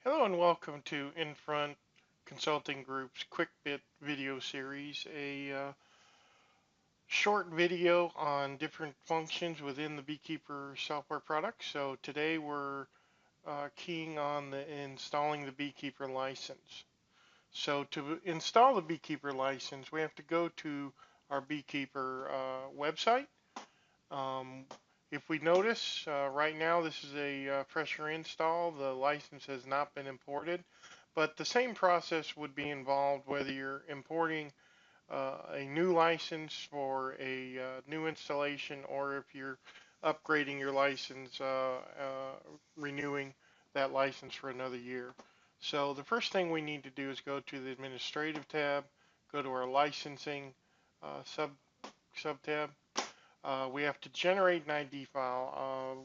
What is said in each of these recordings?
Hello and welcome to Infront Consulting Group's QuickBit video series, a short video on different functions within the Beekeeper software product. So today we're keying on installing the Beekeeper license. So to install the Beekeeper license, we have to go to our Beekeeper website. Um, if we notice, right now this is a fresher install. The license has not been imported, but the same process would be involved whether you're importing a new license for a new installation or if you're upgrading your license, renewing that license for another year. So the first thing we need to do is go to the administrative tab, go to our licensing sub tab. We have to generate an ID file.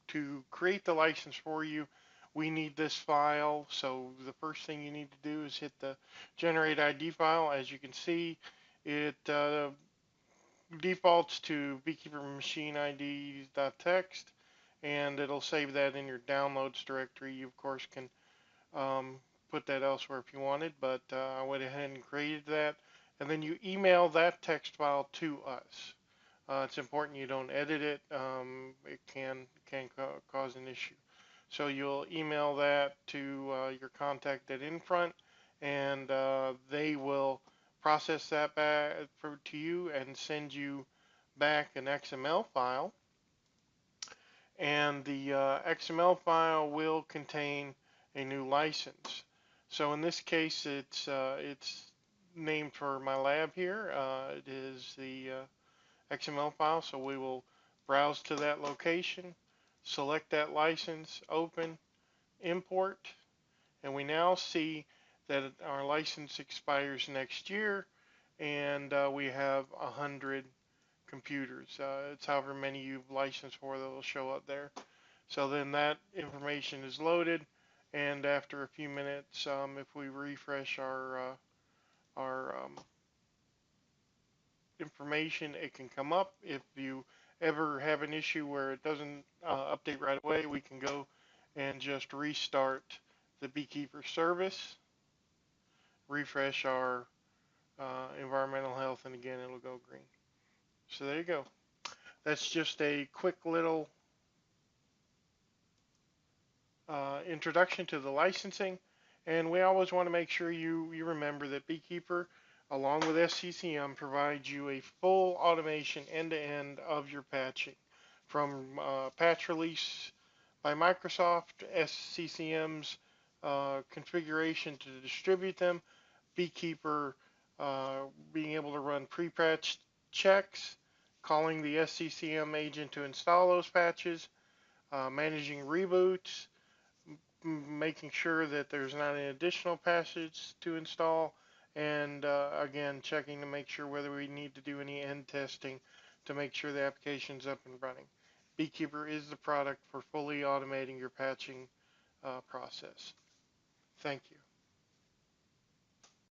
To create the license for you, we need this file. So the first thing you need to do is hit the generate ID file. As you can see, it defaults to beekeeper machine IDs.txt, and it'll save that in your downloads directory. You of course can put that elsewhere if you wanted, but I went ahead and created that, and then you email that text file to us. It's important you don't edit it. It can cause an issue. So you'll email that to your contact at Infront, and they will process that back to you and send you back an XML file. And the XML file will contain a new license. So in this case, it's named for my lab here. It is the XML file, so we will browse to that location, select that license, open, import, and we now see that our license expires next year, and we have 100 computers. It's however many you've licensed for that will show up there. So then that information is loaded, and after a few minutes, if we refresh our information, it can come up. If you ever have an issue where it doesn't update right away, we can go and just restart the beekeeper service, refresh our environmental health, and again it'll go green. So there you go. That's just a quick little introduction to the licensing, and we always want to make sure you remember that Beekeeper along with SCCM provides you a full automation end-to-end of your patching, from patch release by Microsoft, SCCM's configuration to distribute them, Beekeeper being able to run pre-patch checks, calling the SCCM agent to install those patches, managing reboots, making sure that there's not any additional patches to install, and again, checking to make sure whether we need to do any end testing to make sure the application's up and running. Beekeeper is the product for fully automating your patching process. Thank you.